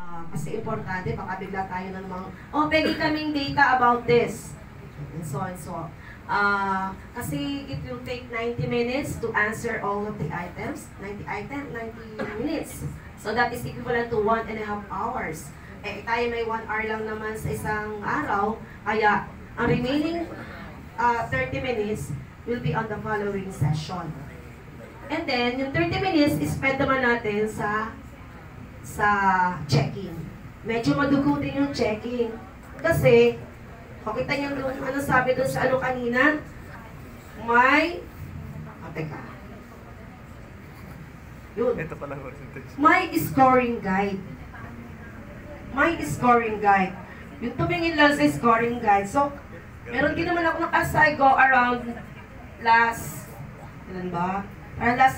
Kasi importante, baka bigla tayo ng mga, pwede kaming data about this. And so and so. Kasi it will take 90 minutes to answer all of the items. 90 minutes. So that is equivalent to 1.5 hours. Tayo may 1 hour lang naman sa isang araw, kaya ang remaining 30 minutes will be on the following session. And then, yung 30 minutes, spend naman natin sa checking. Medyo madugutin yung checking. Kasi, kita niyo doon, ano sabi doon sa ano kanina? Teka. Yun. Ito pala percentage. May scoring guide. May scoring guide. Yung tumingin lang sa scoring guide. So, meron din naman ako nakasay go around last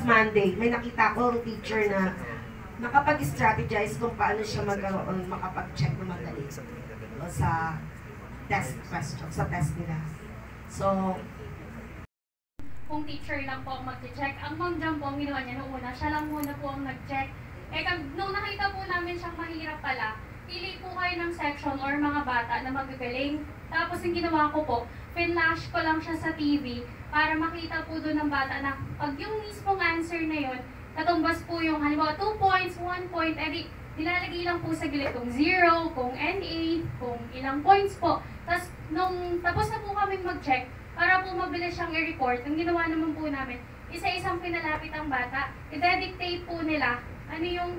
Monday. May nakita ko teacher na nakapag-strategize kung paano siya makapag-check na madali sa test question, sa test nila. So, kung teacher lang po ang mag-check, ang Ma'am Jam po ang ginawa niya noong una, siya lang muna po ang nag-check. Nung nakita po namin siyang mahirap pala, pili po kayo ng section or mga bata na magagaling. Tapos yung ginawa ko po, pinlash ko lang siya sa TV para makita po doon ng bata na pag yung mismong answer na yun, katumbas po yung halimbawa 2 points, 1 point, edi nilalagay lang po sa gilid kung 0, kung NA, kung ilang points po. Tapos nung tapos na po kami mag-check, para po mabilis siyang i-report, ang ginawa naman po namin, isa-isang pinalapit ang bata, i-dedictate po nila ano yung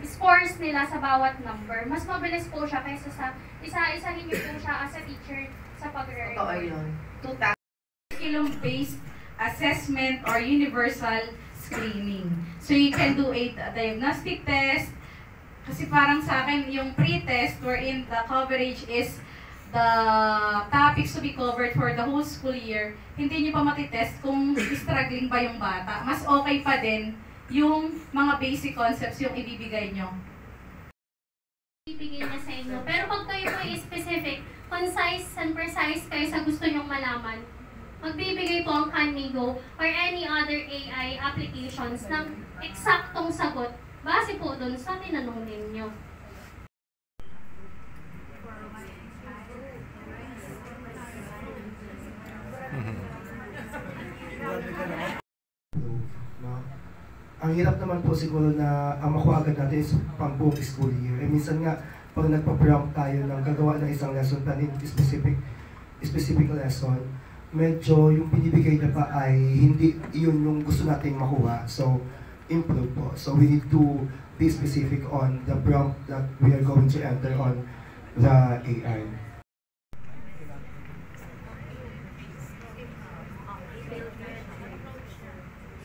scores nila sa bawat number. Mas mabilis po siya kaysa sa isa-isahin niyo po siya as a teacher sa pag-report. totoo yun. Curriculum-based assessment or universal screening. So you can do a diagnostic test. Kasi parang sa akin, yung pre-test wherein the coverage is the topics to be covered for the whole school year, hindi nyo pa matitest kung struggling ba yung bata. Mas okay pa din yung mga basic concepts yung ibibigay nyo. Ibigay niya sa inyo. Pero pag kayo po specific, concise and precise kayo sa gusto nyong malaman, magbibigay po ang Kanigo or any other AI applications ng eksaktong sagot base po dun sa tinanong ninyo. Ang hirap naman po siguro na ang makuha agad natin is pang buong school year. Minsan nga, pag nagpa-prompt tayo ng gagawa ng isang lesson plan in specific lesson, medyo yung binibigay na pa ay hindi yun yung gusto nating makuha. So, improve po. So, we need to be specific on the prompt that we are going to enter on the AI.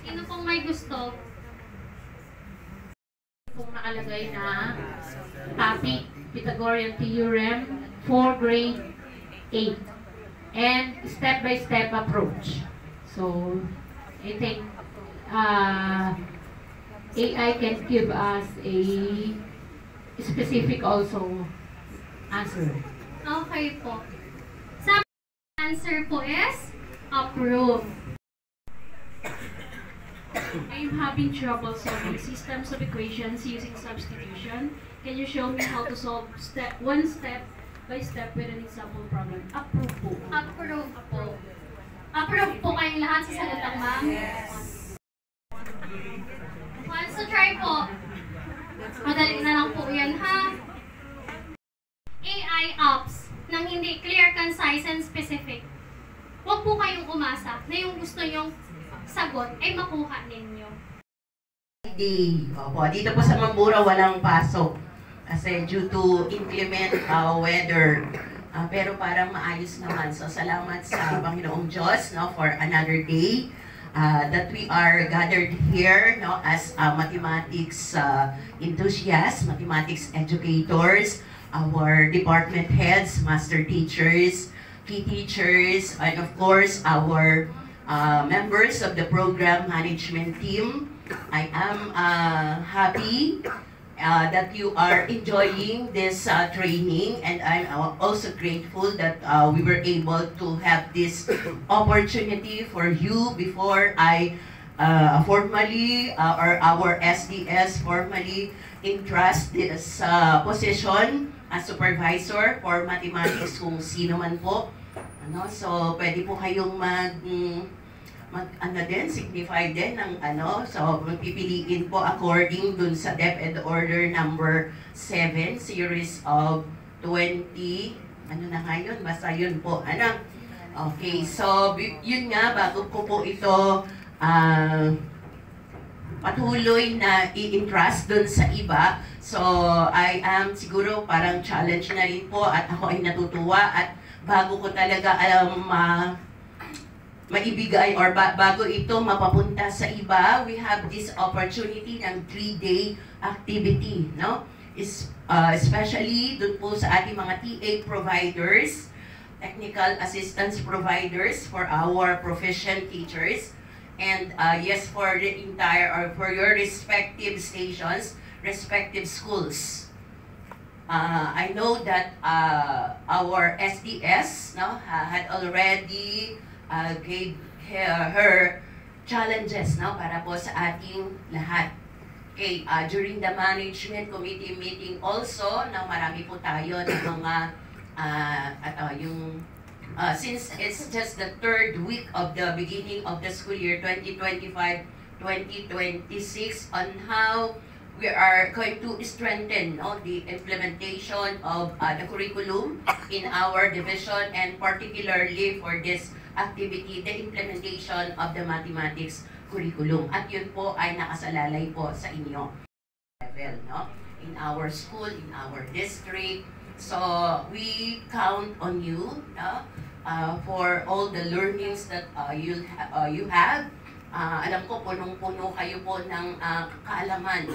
Sino pong may gusto? Kung nakalagay na topic Pythagorean theorem for grade 8 and step-by-step approach. So I think AI can give us a specific also answer. Okay po. Sa answer po is approve. I'm having trouble solving systems of equations using substitution. Can you show me how to solve one step by step with an example problem? Approve po. Approve po. Approve po kayong lahat sa sagot, ma'am? Yes. So try po. Madali na lang po yan, ha? AI apps nang hindi clear, concise, and specific. Huwag po kayong umasa na yung gusto nyong sagot ay makuha ninyo. Opo, dito po sa Mambura walang pasok kasi due to inclement weather. Pero parang maayos naman. So salamat sa Panginoong Diyos for another day that we are gathered here as mathematics enthusiasts, mathematics educators, our department heads, master teachers, key teachers, and of course our members of the program management team. I am happy that you are enjoying this training, and I'm also grateful that we were able to have this opportunity for you before I formally, or our SDS formally entrust this position as supervisor for mathematics kung sino man po. So pwede po kayong signify din ng so magpipiliin po according dun sa DepEd Order number 7, series of 20, na ngayon, basta yun po, Okay, so yun nga, bago ko po ito patuloy na i-entrust dun sa iba, so I am siguro parang challenge na rin po at ako ay natutuwa at bago ko talaga maibigay or bago ito mapapunta sa iba, we have this opportunity ng 3-day activity, no? Especially dun po sa ating mga TA providers, technical assistance providers for our proficient teachers, and yes, for the entire or for your respective stations, respective schools. I know that our SDS had already gave her challenges para po sa ating lahat. Okay, during the management committee meeting also, marami po tayo ng mga since it's just the 3rd week of the beginning of the school year 2025-2026 on how we are going to strengthen the implementation of the curriculum in our division, and particularly for this activity, the implementation of the mathematics curriculum. At yun po ay nakasalalay po sa inyo level, in our school, in our district. So we count on you for all the learnings that you have. Alam ko, punong-puno kayo po ng kaalaman,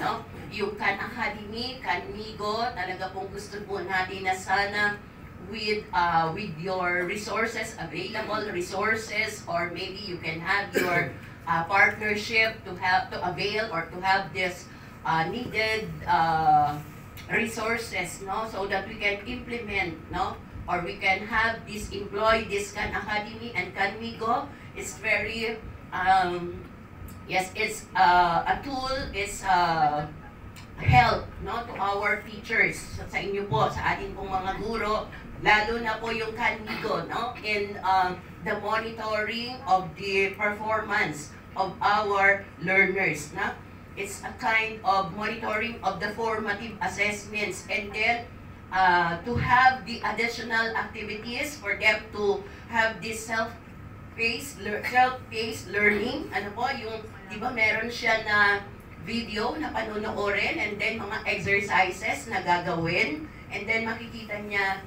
Yung Khan Academy, Kanmigo, talaga pong gusto po natin na sana with your resources, available resources, or maybe you can have your partnership to avail or to have this needed resources, so that we can implement, or we can have employ this Khan Academy and Kanmigo. It's very yes, it's a tool, it's help to our teachers, sa inyo po, sa ating pong mga guro, lalo na po yung Kanmigo, in the monitoring of the performance of our learners, It's a kind of monitoring of the formative assessments, and then to have the additional activities for them to have this self-paced learning. Yung, di ba, meron siya na video na panonoorin, and then mga exercises na gagawin, and then makikita niya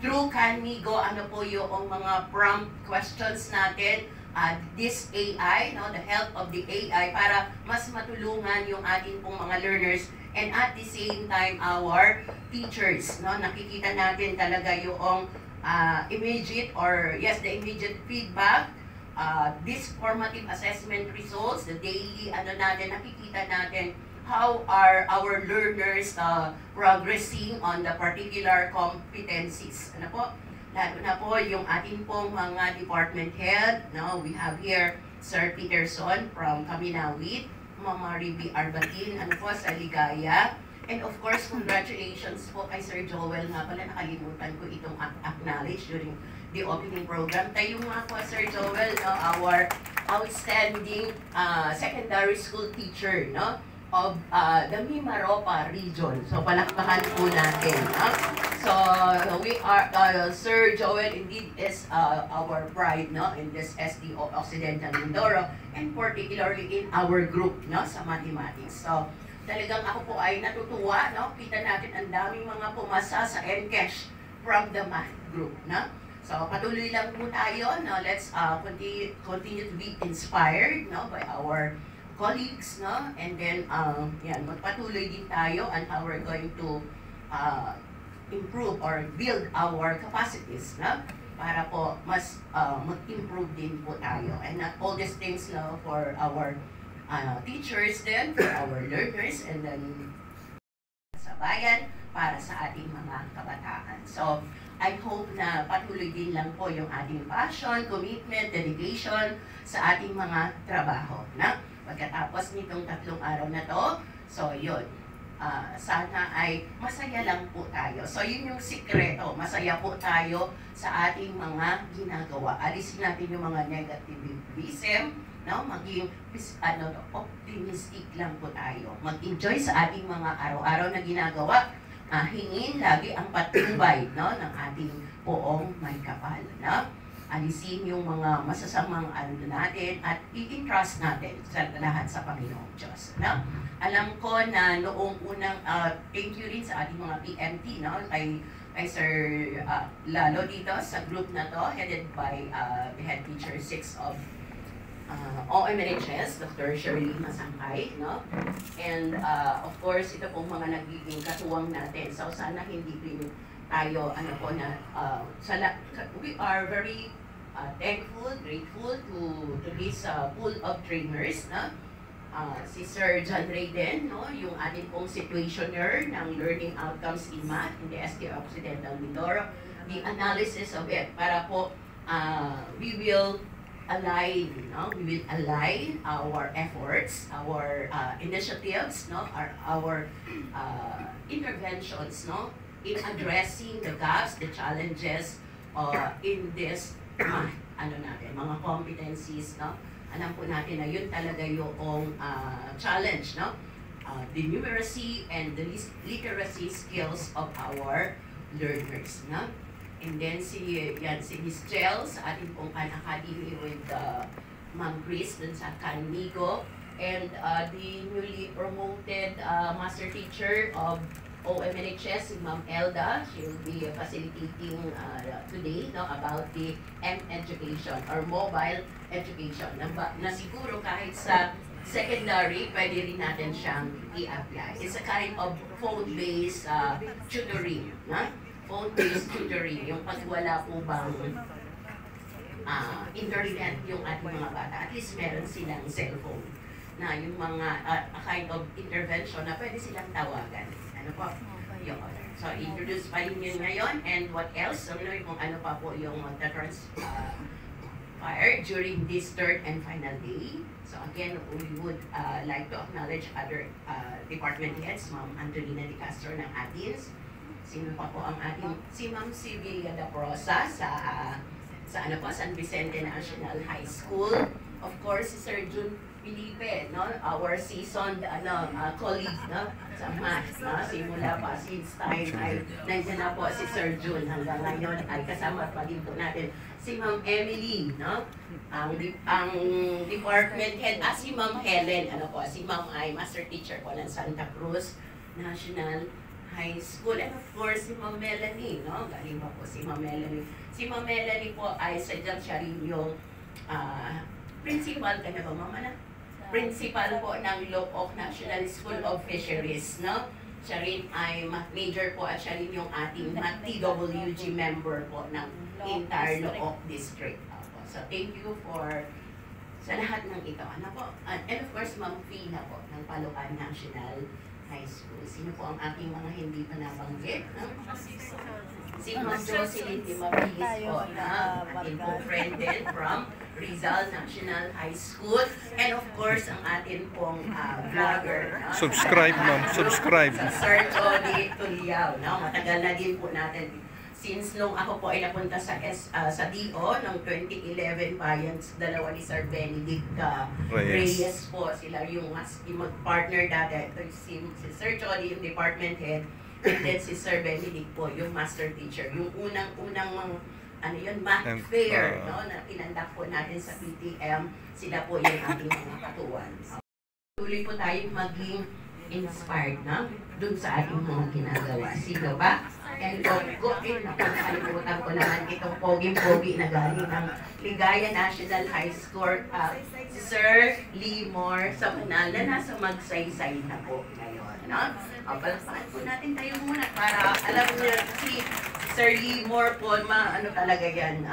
through Kanmigo, yung mga prompt questions natin, this AI, the help of the AI para mas matulungan yung ating pong mga learners, and at the same time our teachers, nakikita natin talaga yung immediate or yes, the immediate feedback, this formative assessment results, the daily nakikita natin how are our learners progressing on the particular competencies. Lalo na po yung ating pong mga department head. We have here Sir Peterson from Kaminawit, Mama Riby Arbatin, sa Ligaya. And of course, congratulations po kay Sir Joel. Nga pala, nakalimutan ko itong acknowledge during the opening program. Tayo nga po, Sir Joel, our outstanding secondary school teacher, of the Mimaropa region. So, palakpakan po natin. So, we are, Sir Joel indeed is our pride, in this SDO Occidental Mindoro, and particularly in our group, sa mathematics. So, talagang ako po ay natutuwa, kita natin ang daming mga pumasa sa MCash from the math group, So, patuloy lang po tayo, let's continue to be inspired, by our colleagues, and then magpatuloy din tayo on how we're going to improve or build our capacities, para po mas mag-improve din po tayo, and all these things for our teachers then, for our learners, and then sa bayan, para sa ating mga kabataan. So I hope na patuloy din lang po yung ating passion, commitment, dedication sa ating mga trabaho, Pagkatapos nitong 3 araw na to, so yun, sana ay masaya lang po tayo. So yun yung sikreto, masaya po tayo sa ating mga ginagawa. Alisin natin yung mga negativism, no? Maging optimistic lang po tayo. Mag-enjoy sa ating mga araw-araw na ginagawa. Hingin lagi ang patnubay, no, ng ating poong may kapal, no? Alisin yung mga masasamang natin at i-entrust natin sa lahat sa Panginoong Diyos, no? Alam ko na noong unang thank you rin sa ating mga PMT, no, kay Sir Lalo dito sa group na to, headed by the head teacher 6 of OMNHS, Dr. Shirley Masangkay, no? And of course, ito pong mga nagiging katuwang natin. So sana hindi rin tayo, we are very thankful, grateful to this pool of trainers, no? Si Sir John Rayden, no? Yung ating pong situationer ng learning outcomes in math in the ST Occidental Mindoro, the analysis of it para po we will align, no? We will align our efforts, our initiatives, no? Our interventions, no? In addressing the gaps, the challenges in this mga competencies, no? Alam po natin na yun talaga yung challenge, no? The numeracy and the literacy skills of our learners, no? And then si Miss Jel sa ating pong Academy with Ma'am Chris dun sa Canigo, and the newly promoted master teacher of OMNHS, si Ma'am Elda. She will be facilitating today, no, about the M-education or mobile education na siguro kahit sa secondary, pwede rin natin siyang i-apply. It's a kind of phone-based tutoring, no? Phone-based tutoring, yung pag wala po bang internet yung ating mga bata, at least meron silang cellphone na yung mga a kind of intervention na pwede silang tawagan. Ano po? Yung so, introduce pa rin yun ngayon, and what else? So, kung ano pa po yung transpire during this third and final day. So again, we would like to acknowledge other department heads, Ma'am Antonina de Castro ng Athens. Sino pa po ang ating, si Ma'am Sibilia da Prosa sa San Vicente National High School. Of course, si Sir Jun Felipe, no, our seasoned colleague, no, sa math, no, simula pa since time ay nandiyan na po si Sir Jun, hanggang ngayon ay kasama pa din po natin si Ma'am Emily, no, ang department head, si Ma'am Helen, si Ma'am ay master teacher po ng Santa Cruz National High School, and of course si Ma'am Melanie, no, galing pa po si Ma'am Melanie. Si Ma'am Melanie po ay sadyang siya rin yung principal, kanya ba mama na? Principal po ng Looc National School of Fisheries, no? Siya rin ay major po at siya rin yung ating TWG member po ng entire Looc District. So thank you for sa lahat ng ito. And of course, Ma'am Fina po ng Palocan National High School. Sino po ang aking mga hindi pa nabanggit? No? Si Ma'am Jocelyn Di Mabilis po na ating po friend din from Rizal National High School, and of course ang atin pong vlogger, no? Subscribe, ma'am, subscribe. Si Sir Jody Tuliao, no? Matagal na din po natin since nung ako po ay napunta sa DO noong 2011 pa, yan dalawa ni Sir Benedict Reyes po, sila yung mag-partner dati. Ito si Sir Jody yung department head, and then si Sir Benedict po yung master teacher, yung unang math fair, no, na pinandak po natin sa PTM, sila po yung ating mga katuwan. Tuloy po tayong maging inspired, no, dun sa ating mga ginagawa. Sino ba? And nakalimutan ko naman itong poging-pogi na galing ng Ligaya National High School, si Sir Lee Moore sa Banal na nasa magsaysay na po ngayon, no? Palakpakan po natin tayo muna para alam niyo si Sir Lee Moore po, talaga yan.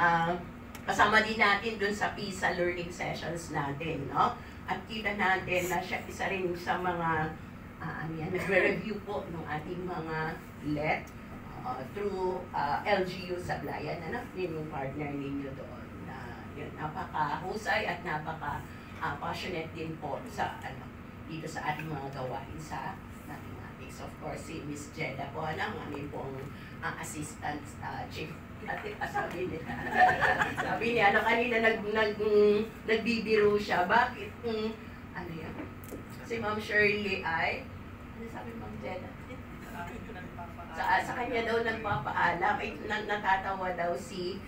Kasama din natin dun sa PISA learning sessions natin, no? At kita natin na siya isa rin sa mga nagre-review po ng ating mga LET through LGU Sablayan, yun yung partner ninyo doon. Yun, napaka-husay at napaka-passionate din po sa dito sa ating mga gawain sa mathematics. is of course si Miss Jeda po, ang aming pong assistant chief. Sabi niya, kanina nagbibiro siya. Bakit? Ano yan? Si Ma'am Shirley ay, ano sabi Ma'am Jeda? Sa kanya daw nagpapaalam, ay natatawa daw si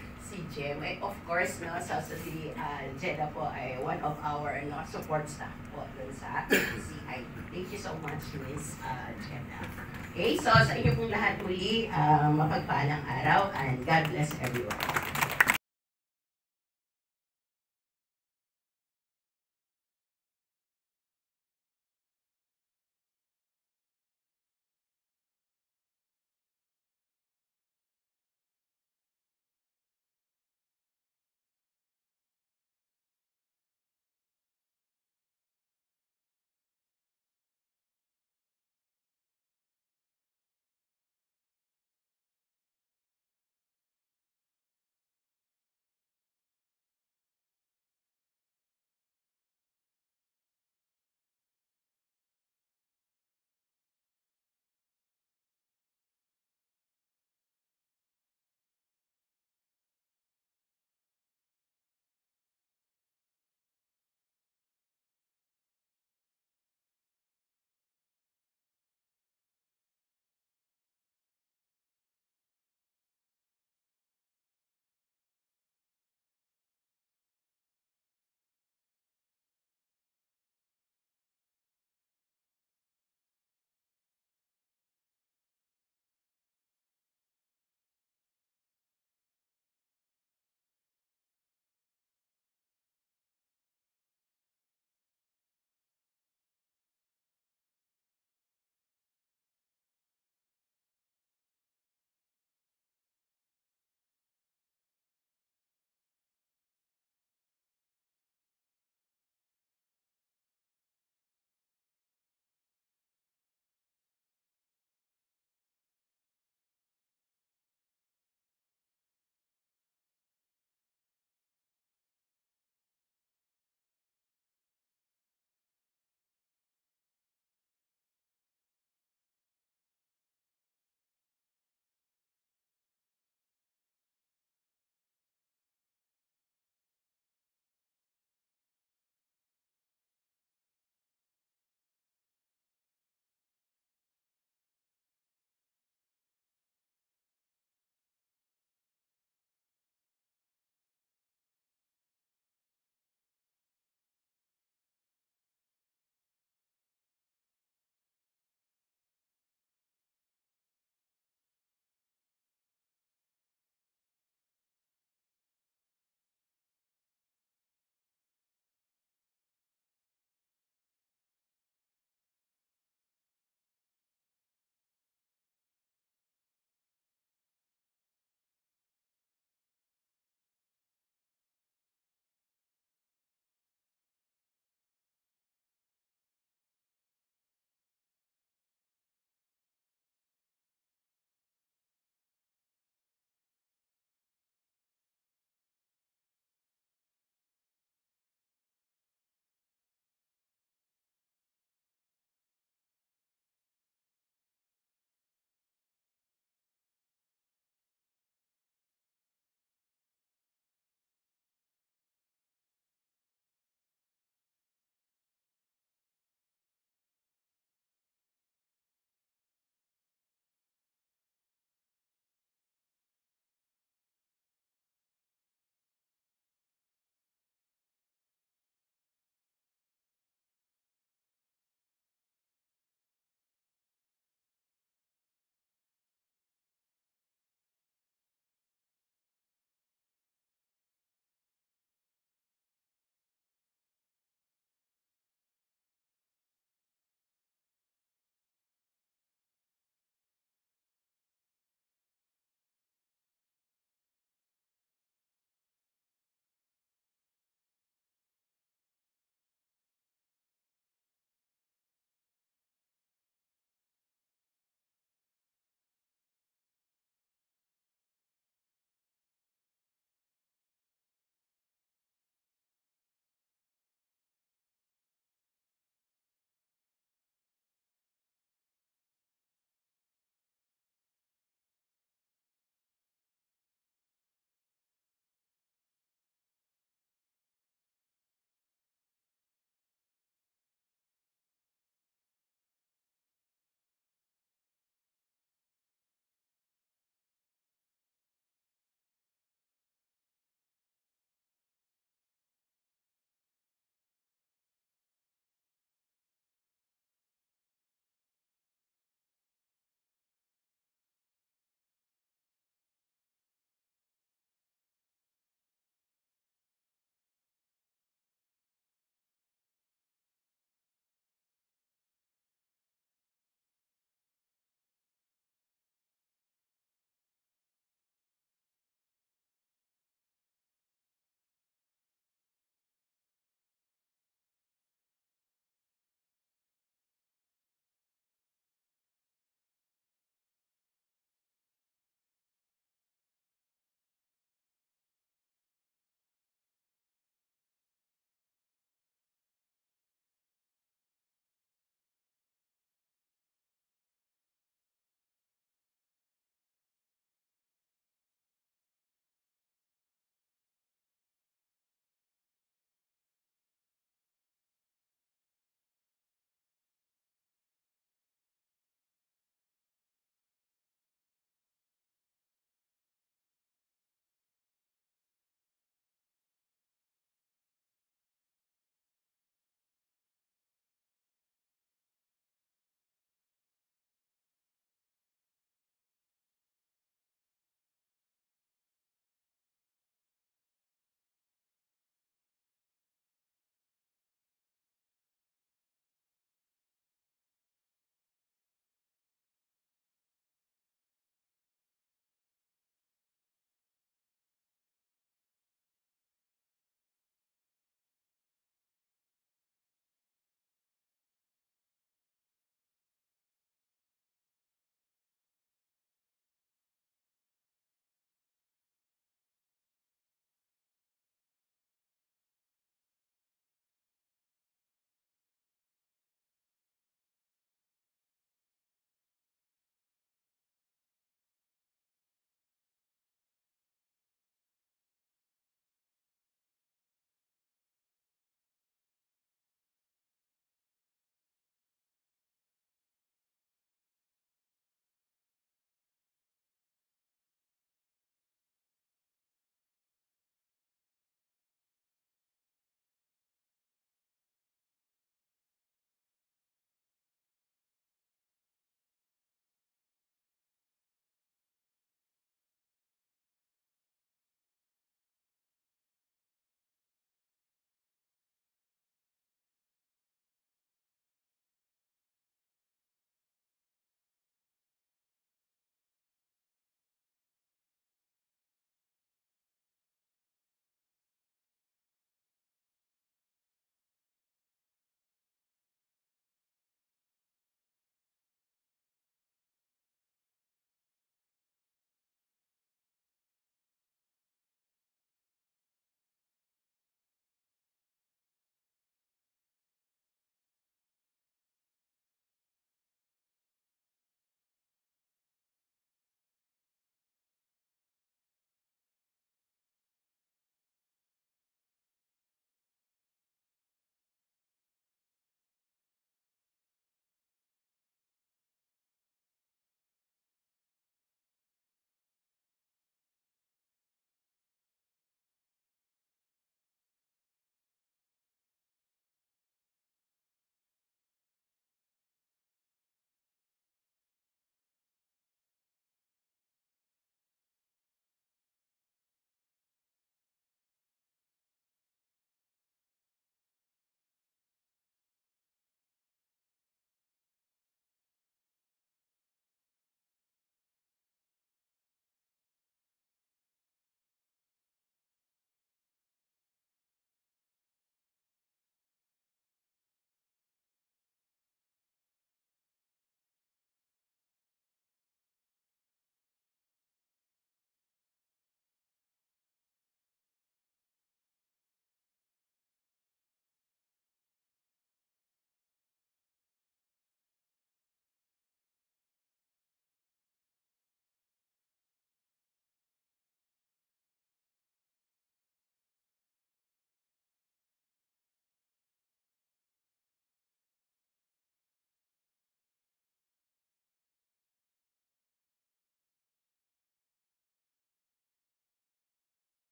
Jem. Of course, no, si Jeda po ay one of our support staff po dun sa CIT. Thank you so much, Miss Jeda. Okay, so sa inyo pong lahat muli, mapagpaalang araw and God bless everyone.